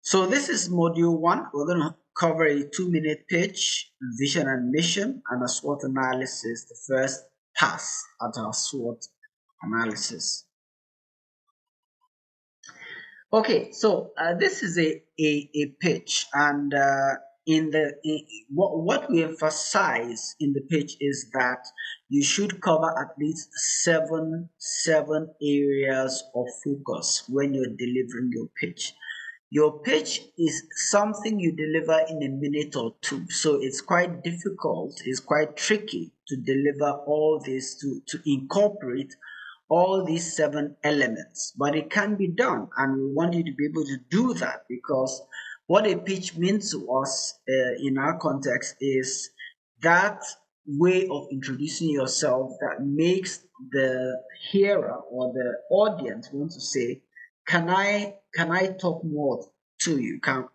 So this is module 1. We're going to cover a 2-minute pitch, vision and mission, and a SWOT analysis, the first pass at our SWOT analysis. Okay, so this is a pitch, and what we emphasize in the pitch is that you should cover at least seven areas of focus when you're delivering your pitch. Your pitch is something you deliver in a minute or two, so it's quite difficult, it's quite tricky to deliver all this, to incorporate all these 7 elements, but it can be done, and we want you to be able to do that, because what a pitch means to us in our context is that way of introducing yourself that makes the hearer or the audience want to say, can I talk more to you? Can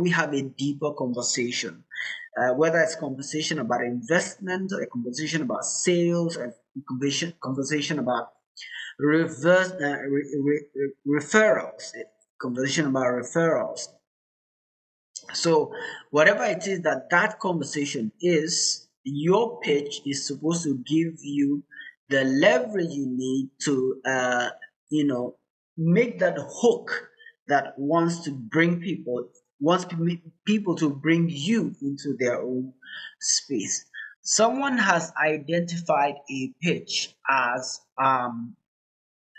we have a deeper conversation? Whether it's conversation about investment, or a conversation about sales, or a conversation about referrals, a conversation about referrals. So whatever it is that conversation is, your pitch is supposed to give you the leverage you need to make that hook that wants people to bring you into their own space. Someone has identified a pitch as an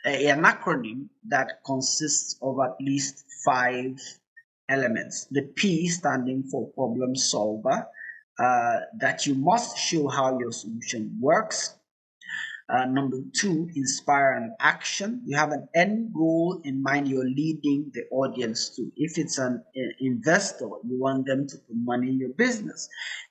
acronym that consists of at least 5 elements. The P standing for problem solver, that you must show how your solution works. Number 2, inspire an action. You have an end goal in mind you're leading the audience to. If it's an investor, you want them to put money in your business.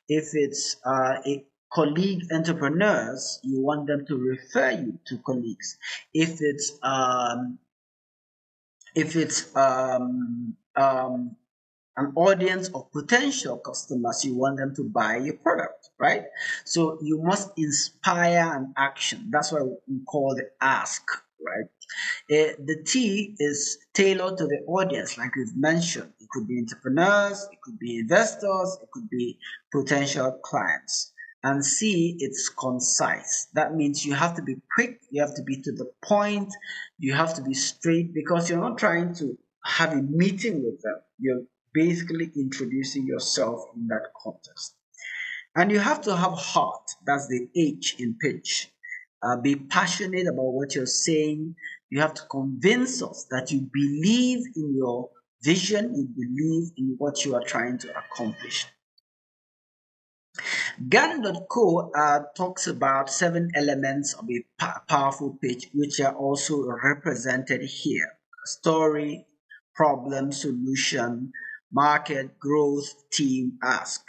If it's a colleague entrepreneurs, you want them to refer you to colleagues. If it's an audience of potential customers, you want them to buy your product, right? So you must inspire an action. That's why we call the ask, right? The T is tailored to the audience, like we've mentioned. It could be entrepreneurs, it could be investors, it could be potential clients. And C, it's concise. That means you have to be quick, you have to be to the point, you have to be straight, because you're not trying to have a meeting with them. You're basically introducing yourself in that context. And you have to have heart. That's the H in pitch. Be passionate about what you're saying. You have to convince us that you believe in your vision, you believe in what you are trying to accomplish. Gun.co talks about 7 elements of a powerful pitch, which are also represented here: story, problem, solution, market, growth, team, ask.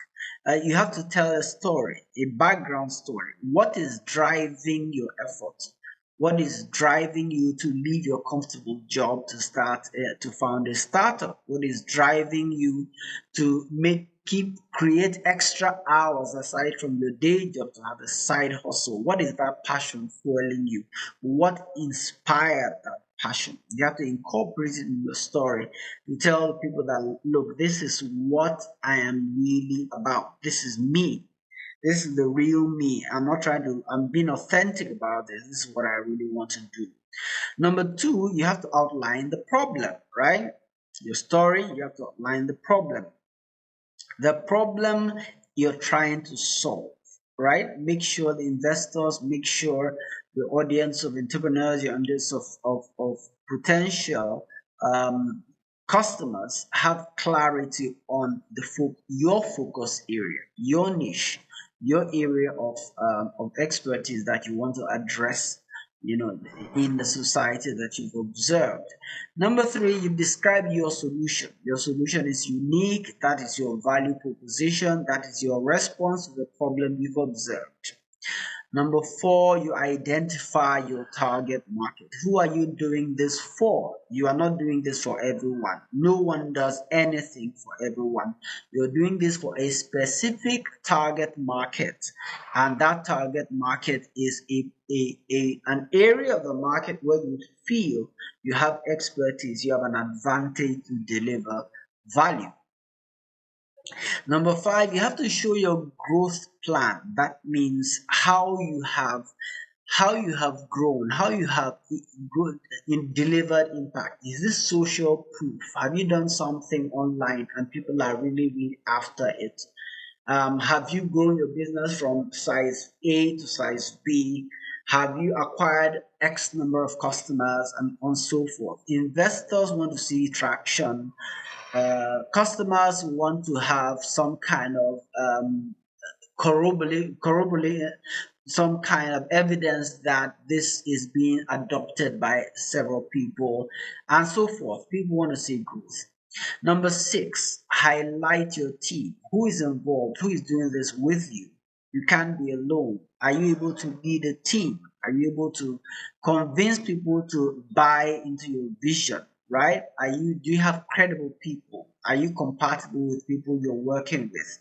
You have to tell a story, a background story. What is driving your effort? What is driving you to leave your comfortable job to found a startup? What is driving you to create extra hours aside from your day job to have a side hustle? What is that passion fueling you? What inspired that passion? You have to incorporate it in your story to tell people that, look, this is what I am really about. This is me. This is the real me. I'm being authentic about this. This is what I really want to do. Number 2, you have to outline the problem, right? Your story, you have to outline the problem. The problem you're trying to solve, right? Make sure the investors, make sure the audience of entrepreneurs, your audience of potential customers have clarity on your focus area, your niche, your area of expertise that you want to address, in the society that you've observed. Number 3, you describe your solution. Your solution is unique. That is your value proposition. That is your response to the problem you've observed. Number 4, you identify your target market. Who are you doing this for? You are not doing this for everyone. No one does anything for everyone. You're doing this for a specific target market. And that target market is an area of the market where you feel you have expertise, you have an advantage to deliver value. Number five, you have to show your growth plan. That means how you have grown, how you have delivered impact. Is this social proof? Have you done something online and people are really, really after it? Have you grown your business from size A to size B? Have you acquired X number of customers and on so forth? Investors want to see traction. Customers want to have some kind of corroborate some kind of evidence that this is being adopted by several people and so forth. People want to see growth. Number six, highlight your team. Who is involved? Who is doing this with you? You can't be alone. Are you able to lead a team? Are you able to convince people to buy into your vision? Right? Do you have credible people? Are you compatible with people you're working with?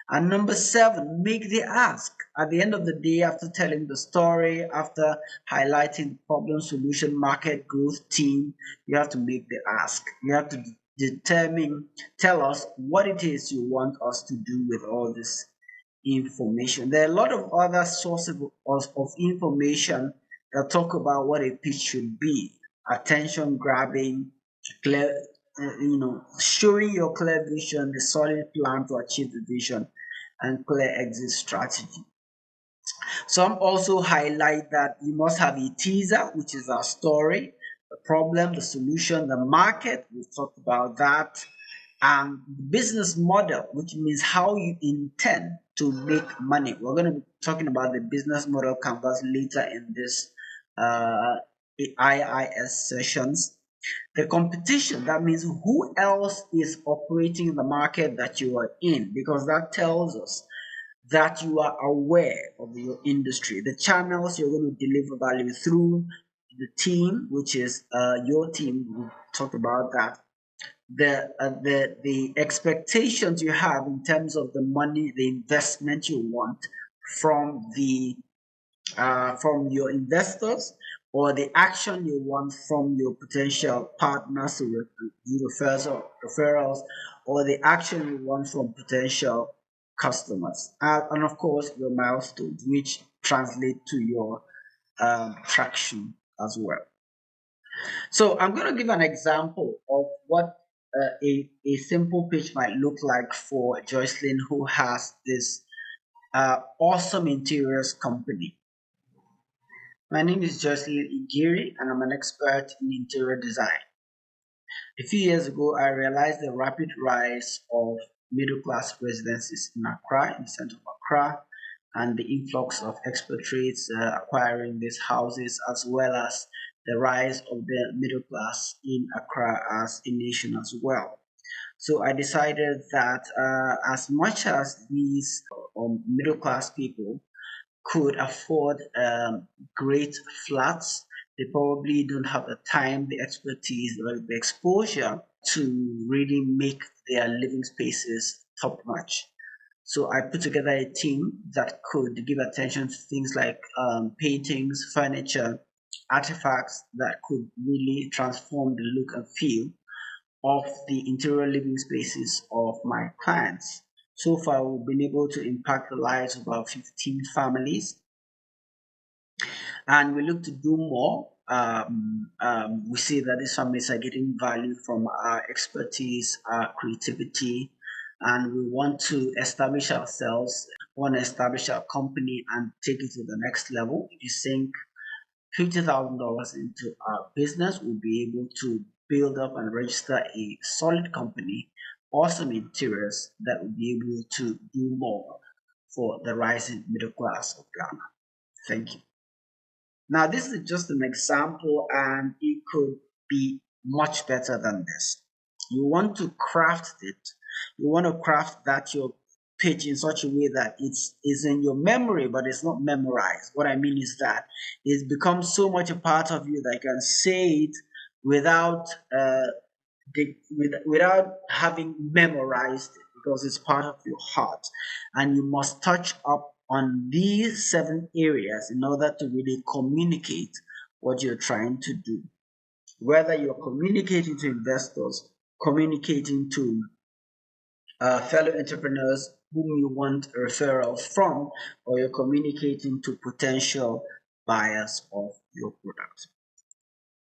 And number seven, make the ask. At the end of the day, after telling the story, after highlighting the problem, solution, market, growth, team, you have to make the ask. You have to tell us what it is you want us to do with all this information. There are a lot of other sources of information that talk about what a pitch should be. Attention grabbing, clear, showing your clear vision, the solid plan to achieve the vision, and clear exit strategy. Some also highlight that you must have a teaser, which is our story, the problem, the solution, the market. We've talked about that. And the business model, which means how you intend to make money. We're going to be talking about the business model canvas later in this IIS sessions. The competition, that means who else is operating in the market that you are in, because that tells us that you are aware of your industry, the channels you're going to deliver value through, the team, which is your team. We talked about that. The expectations you have in terms of the money, the investment you want from your investors, or the action you want from your potential partners to do referrals, or the action you want from potential customers, and of course your milestones, which translate to your traction as well. So I'm going to give an example of what a simple pitch might look like for Joycelyn, who has this awesome interiors company. My name is Joycelyn Igiri, and I'm an expert in interior design. A few years ago, I realized the rapid rise of middle class residences in Accra, in the center of Accra, and the influx of expatriates acquiring these houses, as well as the rise of the middle class in Accra as a nation as well. So I decided that as much as these middle class people could afford great flats, they probably don't have the time, the expertise, or the exposure to really make their living spaces top notch. So I put together a team that could give attention to things like paintings, furniture, artifacts that could really transform the look and feel of the interior living spaces of my clients. So far, we've been able to impact the lives of about 15 families, and we look to do more. We see that these families are getting value from our expertise, our creativity, and we want to establish ourselves, want to establish our company and take it to the next level. If you sink $50,000 into our business, we'll be able to build up and register a solid company, awesome interiors that will be able to do more for the rising middle class of Ghana. Thank you. Now, this is just an example, and it could be much better than this. You want to craft it. You want to craft that your pitch in such a way that it's in your memory, but it's not memorized. What I mean is that it's become so much a part of you that you can say it without without having memorized it, because it's part of your heart, and you must touch up on these 7 areas in order to really communicate what you're trying to do. Whether you're communicating to investors, communicating to fellow entrepreneurs whom you want referrals from, or you're communicating to potential buyers of your product.